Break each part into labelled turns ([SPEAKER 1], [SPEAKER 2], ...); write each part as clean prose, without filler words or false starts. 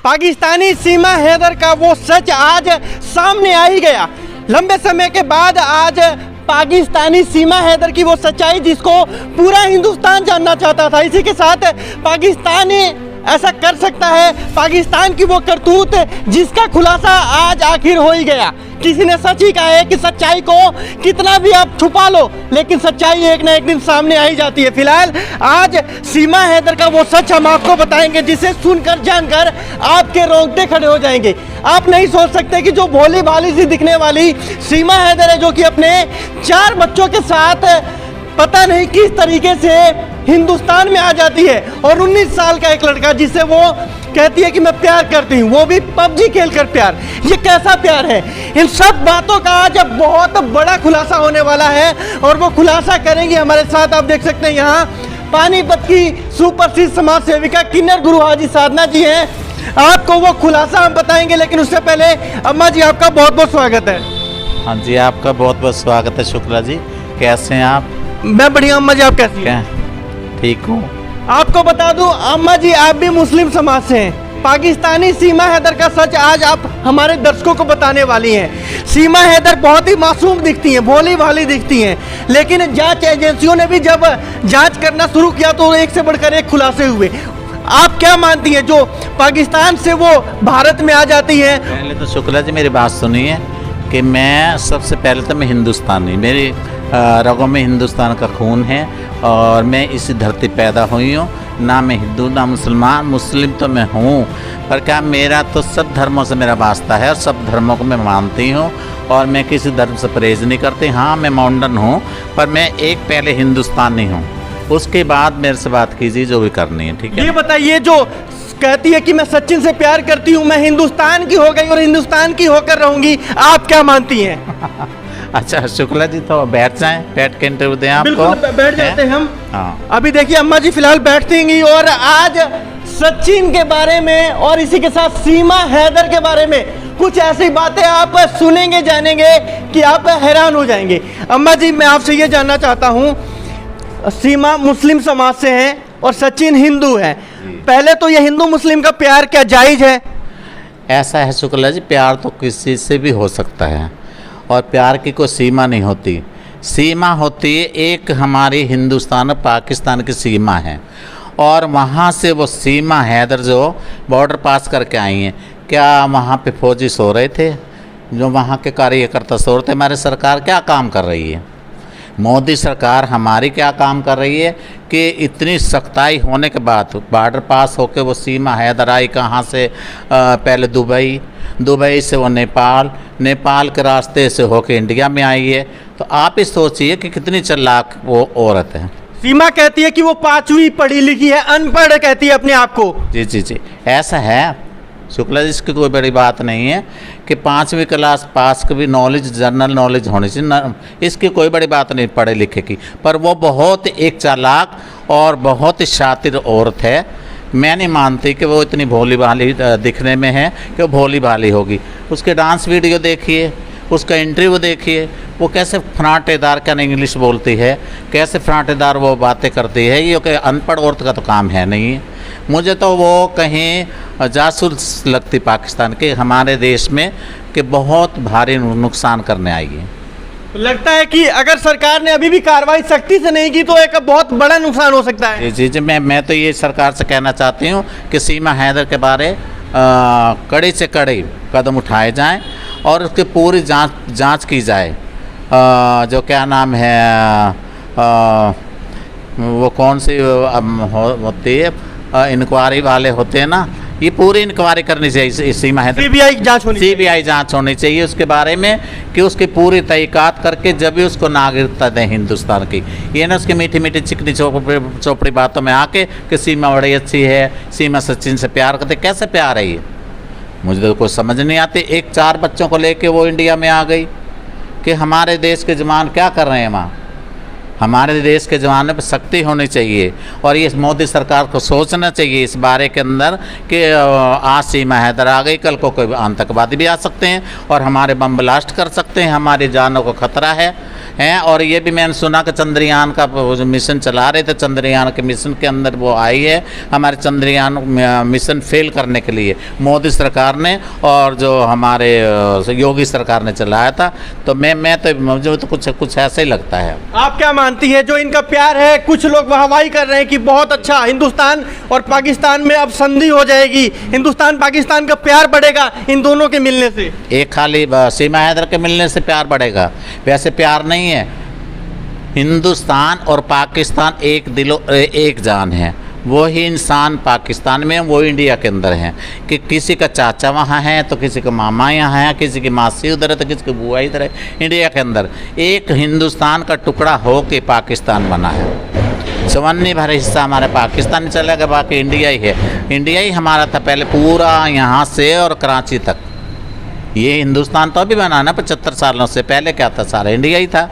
[SPEAKER 1] पाकिस्तानी सीमा हैदर का वो सच आज सामने आ ही गया। लंबे समय के बाद आज पाकिस्तानी सीमा हैदर की वो सच्चाई जिसको पूरा हिंदुस्तान जानना चाहता था, इसी के साथ पाकिस्तान ऐसा कर सकता है, पाकिस्तान की वो करतूत जिसका खुलासा आज आखिर हो ही गया। किसी ने सच ही कहा है कि सच्चाई को कितना भी आप छुपा लो लेकिन सच्चाई एक ना एक दिन सामने आ ही जाती है। फिलहाल आज सीमा हैदर का वो सच हम आपको बताएंगे जिसे सुनकर जानकर आपके रोंगटे खड़े हो जाएंगे। आप नहीं सोच सकते कि जो भोली भाली सी दिखने वाली सीमा हैदर है, जो कि अपने 4 बच्चों के साथ पता नहीं किस तरीके से हिंदुस्तान में आ जाती है, और 19 साल का एक लड़का जिसे वो कहती है कि मैं प्यार करती हूँ, वो भी पबजी खेलकर प्यार। ये कैसा प्यार है? इन सब बातों का आज बहुत बड़ा खुलासा होने वाला है और वो खुलासा करेंगे हमारे साथ। आप देख सकते हैं यहाँ पानीपत की सुप्रसिद्ध समाज सेविका किन्नर गुरु हाजी साधना जी हैं। आपको वो खुलासा हम बताएंगे, लेकिन उससे पहले अम्मा जी आपका बहुत बहुत स्वागत है।
[SPEAKER 2] हाँ जी, आपका बहुत बहुत स्वागत है शुक्ला जी। कैसे हैं आप?
[SPEAKER 1] मैं बढ़िया। अम्मा जी आप कैसी हैं?
[SPEAKER 2] ठीक हूँ।
[SPEAKER 1] आपको बता दूं अम्मा जी, आप भी मुस्लिम समाज से हैं। पाकिस्तानी सीमा हैदर का सच आज आप हमारे दर्शकों को बताने वाली हैं। सीमा हैदर बहुत ही मासूम दिखती हैं, भोली भाली दिखती हैं, लेकिन जांच एजेंसियों ने भी जब जांच करना शुरू किया तो एक से बढ़कर एक खुलासे हुए। आप क्या मानती हैं जो पाकिस्तान से वो भारत में आ जाती हैं?
[SPEAKER 2] पहले तो शुक्ला जी मेरी बात सुनिए कि मैं सबसे पहले तो मैं हिंदुस्तानी, मेरी रगों में हिंदुस्तान का खून है और मैं इसी धरती पैदा हुई हूँ। ना मैं हिंदू ना मुसलमान, मुस्लिम तो मैं हूँ, पर क्या मेरा तो सब धर्मों से मेरा वास्ता है और सब धर्मों को मैं मानती हूँ और मैं किसी धर्म से परहेज नहीं करती। हाँ, मैं मॉडर्न हूँ, पर मैं एक पहले हिंदुस्तानी हूँ, उसके बाद मेरे से बात कीजिए जो भी करनी है। ठीक है?
[SPEAKER 1] ये बताइए, जो कहती है कि मैं सचिन से प्यार करती हूँ, मैं हिंदुस्तान की हो गई और हिंदुस्तान की होकर रहूंगी, आप क्या मानती हैं?
[SPEAKER 2] अच्छा शुक्ला जी, तो बैठ जाएं, बैठ के इंटरव्यू दें आपको।
[SPEAKER 1] बिल्कुल बैठ जाते हैं हम।
[SPEAKER 2] हाँ।
[SPEAKER 1] अभी देखिए अम्मा जी फिलहाल बैठती हैं और आज सचिन के बारे में और इसी के साथ सीमा हैदर के बारे में कुछ ऐसी बातें आप सुनेंगे जानेंगे कि आप हैरान हो जाएंगे। अम्मा जी मैं आपसे ये जानना चाहता हूँ, सीमा मुस्लिम समाज से हैं और सचिन हिंदू है, पहले तो ये हिंदू मुस्लिम का प्यार क्या जायज है?
[SPEAKER 2] ऐसा है शुक्ला जी, प्यार तो किसी से भी हो सकता है और प्यार की कोई सीमा नहीं होती। सीमा होती है एक हमारी हिंदुस्तान और पाकिस्तान की सीमा है, और वहाँ से वो सीमा हैदर जो बॉर्डर पास करके आई हैं, क्या वहाँ पे फौजी सो रहे थे? जो वहाँ के कार्यकर्ता सो रहे थे? हमारी सरकार क्या काम कर रही है? मोदी सरकार हमारी क्या काम कर रही है कि इतनी सख्ताई होने के बाद बॉर्डर पास होकर वो सीमा हैदर आई कहाँ से? पहले दुबई से वो नेपाल के रास्ते से होकर इंडिया में आई है। तो आप ही सोचिए कि कितनी चालाक वो औरत है।
[SPEAKER 1] सीमा कहती है कि वो 5वीं पढ़ी लिखी है, अनपढ़ कहती है अपने आप को।
[SPEAKER 2] जी जी जी, ऐसा है शुक्ला जी, इसकी कोई बड़ी बात नहीं है कि 5वीं क्लास पास की भी नॉलेज, जनरल नॉलेज होनी चाहिए, इसकी कोई बड़ी बात नहीं पढ़े लिखे की। पर वो बहुत एक चालाक और बहुत ही शातिर औरत है। मैं नहीं मानती कि वो इतनी भोली भाली दिखने में है कि वो भोली भाली होगी। उसके डांस वीडियो देखिए, उसका इंटरव्यू देखिए, वो कैसे फनाटेदार क्या इंग्लिश बोलती है, कैसे फनाटेदार वो बातें करती है। ये कि अनपढ़ औरत का तो काम है नहीं। मुझे तो वो कहीं जासूस लगती पाकिस्तान के, हमारे देश में, कि बहुत भारी नुकसान करने आई है।
[SPEAKER 1] लगता है कि अगर सरकार ने अभी भी कार्रवाई सख्ती से नहीं की तो एक बहुत बड़ा नुकसान हो सकता है।
[SPEAKER 2] जी जी, मैं तो ये सरकार से कहना चाहती हूँ कि सीमा हैदर के बारे कड़े से कड़े कदम उठाए जाएं और उसकी पूरी जांच की जाए। जो क्या नाम है, वो कौन सी होती है, इंक्वायरी वाले होते हैं ना, ये पूरी इंक्वायरी करनी चाहिए। सीमा हैदर सीबीआई जांच होनी चाहिए उसके बारे में, कि उसकी पूरी तहकीकात करके जब भी उसको नागरिकता दें हिंदुस्तान की। ये ना उसकी मीठी मीठी चिकनी चौपड़ी बातों में आके कि सीमा बड़ी अच्छी है, सीमा सचिन से प्यार करते। कैसे प्यार है ये? मुझे तो कुछ समझ नहीं आती। 4 बच्चों को लेके वो इंडिया में आ गई कि हमारे देश के जवान क्या कर रहे हैं वहाँ। हमारे देश के जवानों पर सख्ती होनी चाहिए और ये मोदी सरकार को सोचना चाहिए इस बारे के अंदर कि आज सीमा हैदर आ गई, कल को कोई आतंकवादी भी आ सकते हैं और हमारे बम ब्लास्ट कर सकते हैं, हमारी जानों को खतरा है। हैं। और ये भी मैंने सुना कि चंद्रयान का वो जो मिशन चला रहे थे, चंद्रयान के मिशन के अंदर वो आई है हमारे चंद्रयान मिशन फेल करने के लिए मोदी सरकार ने और जो हमारे योगी सरकार ने चलाया था। तो मैं तो मुझे तो कुछ ऐसा ही लगता है।
[SPEAKER 1] आप क्या मानती है जो इनका प्यार है, कुछ लोग वाहवाही कर रहे हैं कि बहुत अच्छा, हिंदुस्तान और पाकिस्तान में अब संधि हो जाएगी, हिंदुस्तान पाकिस्तान का प्यार बढ़ेगा इन दोनों के मिलने से?
[SPEAKER 2] एक खाली सीमा हैदर के मिलने से प्यार बढ़ेगा, वैसे प्यार नहीं है। हिंदुस्तान और पाकिस्तान एक दिलो एक जान है। वही इंसान पाकिस्तान में, वो इंडिया के अंदर हैं कि किसी का चाचा वहाँ है तो किसी का मामा यहाँ है, किसी की मासी उधर है तो किसी की बुआ इधर है। इंडिया के अंदर एक हिंदुस्तान का टुकड़ा हो के पाकिस्तान बना है। चवन्नी भर हिस्सा हमारे पाकिस्तान में चला गया, बाकी इंडिया ही है। इंडिया ही हमारा था पहले पूरा, यहाँ से और कराची तक। ये हिंदुस्तान तो अभी बना ना 75 सालों से, पहले क्या था, सारा इंडिया ही था।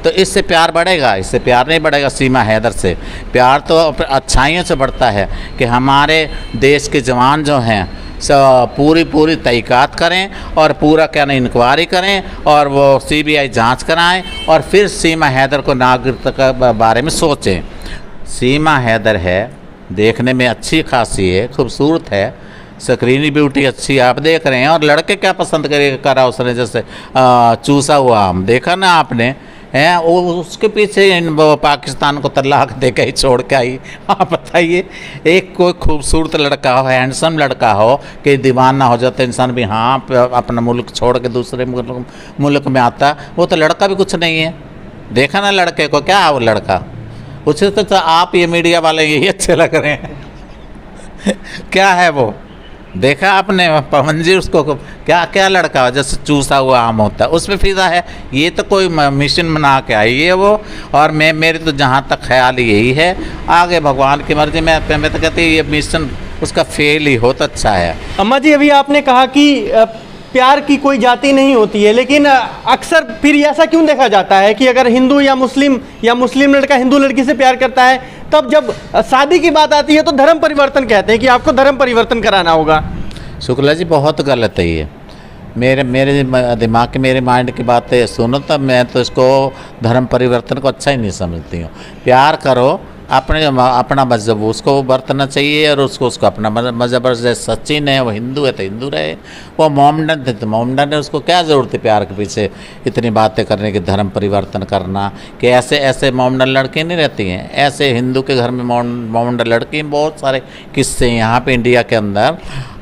[SPEAKER 2] तो इससे प्यार बढ़ेगा, इससे प्यार नहीं बढ़ेगा। सीमा हैदर से प्यार तो अच्छाइयों से बढ़ता है कि हमारे देश के जवान जो हैं पूरी तहकीकात करें और पूरा क्या नहीं इंक्वायरी करें और वो CBI जांच कराएं और फिर सीमा हैदर को नागरिकता के बारे में सोचें। सीमा हैदर है, देखने में अच्छी खासी है, खूबसूरत है, स्क्रीनी ब्यूटी अच्छी आप देख रहे हैं। और लड़के क्या पसंद करा उसने, जैसे चूसा हुआ आम देखा ना आपने, हैं वो उसके पीछे पाकिस्तान को तलाक दे के ही छोड़ के आई। आप बताइए, एक कोई खूबसूरत लड़का हो, हैंडसम लड़का हो कि दीवाना हो जाता इंसान भी, हाँ अपना मुल्क छोड़ के दूसरे मुल्क में आता, वो तो लड़का भी कुछ नहीं है। देखा ना लड़के को, क्या है वो लड़का? उसे तो आप ये मीडिया वाले यही अच्छे लग रहे हैं। क्या है वो? देखा आपने पवन जी उसको, क्या क्या लड़का हो जैसे चूसा हुआ आम होता है, उसमें फिदा है। ये तो कोई मिशन बना के आई है वो। और मेरे तो जहाँ तक ख्याल यही है, आगे भगवान की मर्जी। मैं तो कहती ये मिशन उसका फेल ही हो तो अच्छा है।
[SPEAKER 1] अम्मा जी, अभी आपने कहा कि प्यार की कोई जाति नहीं होती है, लेकिन अक्सर फिर ऐसा क्यों देखा जाता है कि अगर हिंदू या मुस्लिम लड़का हिंदू लड़की से प्यार करता है, तब जब शादी की बात आती है तो धर्म परिवर्तन कहते हैं कि आपको धर्म परिवर्तन कराना होगा?
[SPEAKER 2] शुक्ला जी, बहुत गलत है ये। मेरे दिमाग के, मेरे माइंड की बातें सुनो तब मैं तो इसको धर्म परिवर्तन को अच्छा ही नहीं समझती हूँ। प्यार करो, अपना मजहब उसको बरतना चाहिए और उसको अपना मजहब। जैसे सचिन है वो हिंदू है तो हिंदू रहे, वो मोहम्मदन थे तो मोहम्मदन है। उसको क्या ज़रूरत है प्यार के पीछे इतनी बातें करने की, धर्म परिवर्तन करना? कि ऐसे मोहम्मदन लड़की नहीं रहती हैं, ऐसे हिंदू के घर में मोहम्मदन लड़की, बहुत सारे किस्से यहाँ पे इंडिया के अंदर।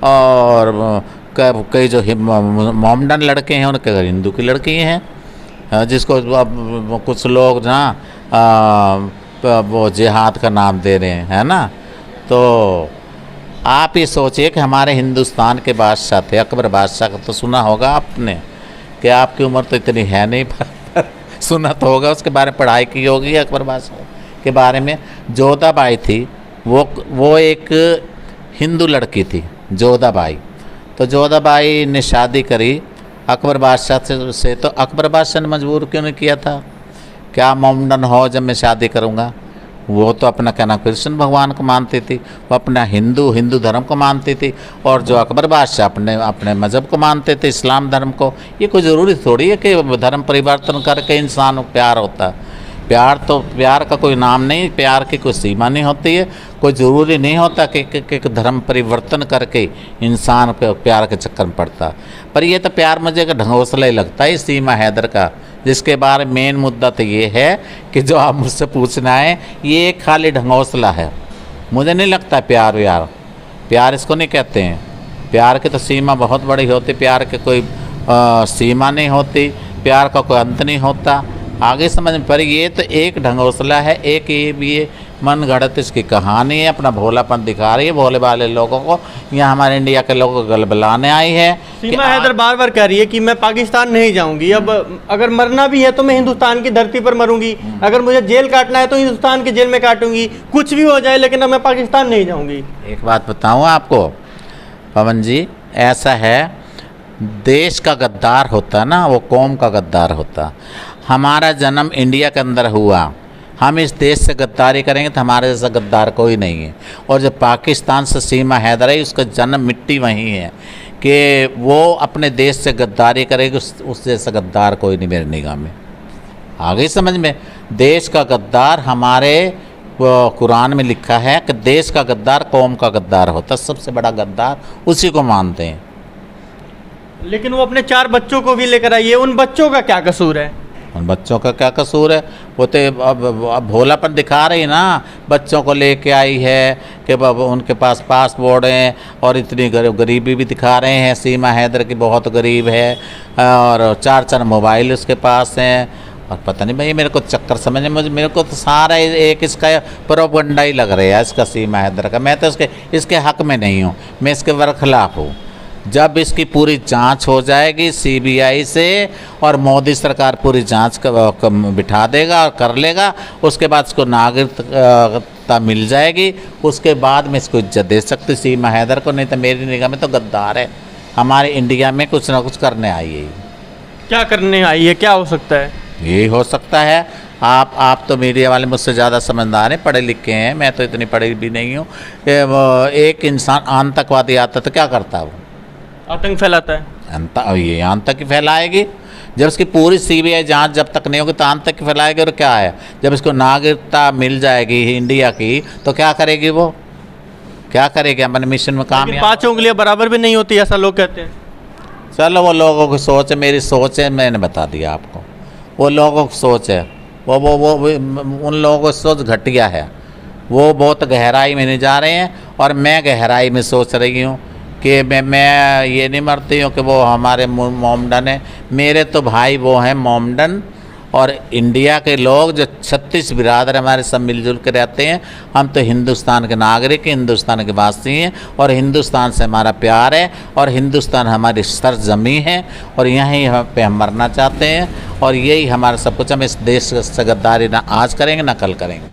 [SPEAKER 2] और कई जो मोहम्मदन लड़के हैं उनके घर हिंदू की लड़की हैं, जिसको कुछ लोग ना वो जिहाद का नाम दे रहे हैं, है ना। तो आप ये सोचिए कि हमारे हिंदुस्तान के बादशाह थे, अकबर बादशाह का तो सुना होगा आपने, कि आपकी उम्र तो इतनी है नहीं पर सुना तो होगा, उसके बारे में पढ़ाई की होगी अकबर बादशाह के बारे में। जोधाबाई थी, वो एक हिंदू लड़की थी, जोधाबाई। तो जोधाबाई ने शादी करी अकबर बादशाह से। तो अकबर बादशाह ने मजबूर क्यों नहीं किया था? क्या मोमडन हो जब मैं शादी करूँगा? वो तो अपना क्या नाम कृष्ण भगवान को मानती थी, वो अपना हिंदू धर्म को मानती थी। और जो अकबर बादशाह अपने मज़हब को मानते थे, इस्लाम धर्म को। ये कोई ज़रूरी थोड़ी है कि धर्म परिवर्तन करके इंसान को प्यार होता है। प्यार का कोई नाम नहीं, प्यार की कोई सीमा नहीं होती है। कोई ज़रूरी नहीं होता कि धर्म परिवर्तन करके इंसान प्यार के चक्कर में पड़ता। पर ये तो प्यार मुझे का ढंगोसला ही लगता है सीमा हैदर का, जिसके बारे में मेन मुद्दा तो ये है कि जो आप मुझसे पूछना है, ये खाली ढंगोसला है। मुझे नहीं लगता प्यार इसको नहीं कहते हैं। प्यार की तो सीमा बहुत बड़ी होती, प्यार की कोई सीमा नहीं होती, प्यार का कोई अंत नहीं होता। आगे समझ में, पर ये तो एक ढंगोसला है, एक ये मन गढ़त इसकी कहानी है, अपना भोलापन दिखा रही है भोले भाले लोगों को। यहाँ हमारे इंडिया के लोगों को गलबलाने आई है।
[SPEAKER 1] सीमा हैदर बार बार कह रही है कि मैं पाकिस्तान नहीं जाऊंगी, अब अगर मरना भी है तो मैं हिंदुस्तान की धरती पर मरूंगी, अगर मुझे जेल काटना है तो हिंदुस्तान के जेल में काटूंगी, कुछ भी हो जाए लेकिन अब मैं पाकिस्तान नहीं जाऊंगी।
[SPEAKER 2] एक बात बताऊँ आपको पवन जी, ऐसा है, देश का गद्दार होता ना, वो कौम का गद्दार होता। हमारा जन्म इंडिया के अंदर हुआ, हम इस देश से गद्दारी करेंगे तो हमारे जैसा गद्दार कोई नहीं है। और जब पाकिस्तान से सीमा हैदर है, उसका जन्म मिट्टी वहीं है कि वो अपने देश से गद्दारी करेगी, उस जैसा गद्दार कोई नहीं मेरी निगाह में। आ गई समझ में। देश का गद्दार हमारे कुरान में लिखा है कि देश का गद्दार कौम का गद्दार होता है, सबसे बड़ा गद्दार उसी को मानते हैं।
[SPEAKER 1] लेकिन वो अपने 4 बच्चों को भी लेकर आई है, उन बच्चों का क्या कसूर है?
[SPEAKER 2] उन बच्चों का क्या कसूर है? वो तो अब भोलापन दिखा रही ना, बच्चों को लेके आई है कि उनके पास पासपोर्ट हैं और इतनी गरीबी भी दिखा रहे हैं। सीमा हैदर की बहुत गरीब है और 4 मोबाइल उसके पास हैं और पता नहीं भाई, मेरे को चक्कर समझ में, मेरे को तो सारा एक इसका प्रोपगंडा ही लग रहा है इसका, सीमा हैदर का। मैं तो इसके हक़ में नहीं हूँ, मैं इसके बरखिलाफ़ हूँ। जब इसकी पूरी जांच हो जाएगी सीबीआई से और मोदी सरकार पूरी जांच बिठा देगा और कर लेगा, उसके बाद इसको नागरिकता मिल जाएगी, उसके बाद में इसको इज्जत दे सकती सीमा हैदर को। नहीं तो मेरी निगाह में तो गद्दार है, हमारे इंडिया में कुछ ना कुछ करने आई है।
[SPEAKER 1] क्या करने आई है? क्या हो सकता है?
[SPEAKER 2] यही हो सकता है। आप तो मीडिया वाले मुझसे ज़्यादा समझदार हैं, पढ़े लिखे हैं, मैं तो इतनी पढ़ी भी नहीं हूँ। एक इंसान आतंकवादी आता तो क्या करता वो?
[SPEAKER 1] आतंक फैलाता है।
[SPEAKER 2] ये आतंक ही फैलाएगी। जब इसकी पूरी सीबीआई जांच जब तक नहीं होगी तो आतंक ही फैलाएगी। और क्या है, जब इसको नागरिकता मिल जाएगी इंडिया की तो क्या करेगी वो? क्या करेगी? अपने मिशन में कामयाब।
[SPEAKER 1] 5 उंगलियां बराबर भी नहीं होती, ऐसा लोग कहते हैं।
[SPEAKER 2] चलो वो लोगों की सोच है, मेरी सोच है, मैंने बता दिया आपको। वो लोगों की सोच है, वो उन लोगों की सोच घटिया है, वो बहुत गहराई में नहीं जा रहे हैं। और मैं गहराई में सोच रही हूँ कि मैं ये नहीं मरती हूँ कि वो हमारे मोमडन है। मेरे तो भाई वो हैं मोमडन, और इंडिया के लोग जो 36 बिरादर हमारे सब मिलजुल के रहते हैं। हम तो हिंदुस्तान के नागरिक हैं, हिंदुस्तान के वासी हैं और हिंदुस्तान से हमारा प्यार है और हिंदुस्तान हमारी सरजमी है और यहीं पे हम मरना चाहते हैं और यही हमारा सब कुछ। हम इस देश से गद्दारी ना आज करेंगे ना कल करेंगे।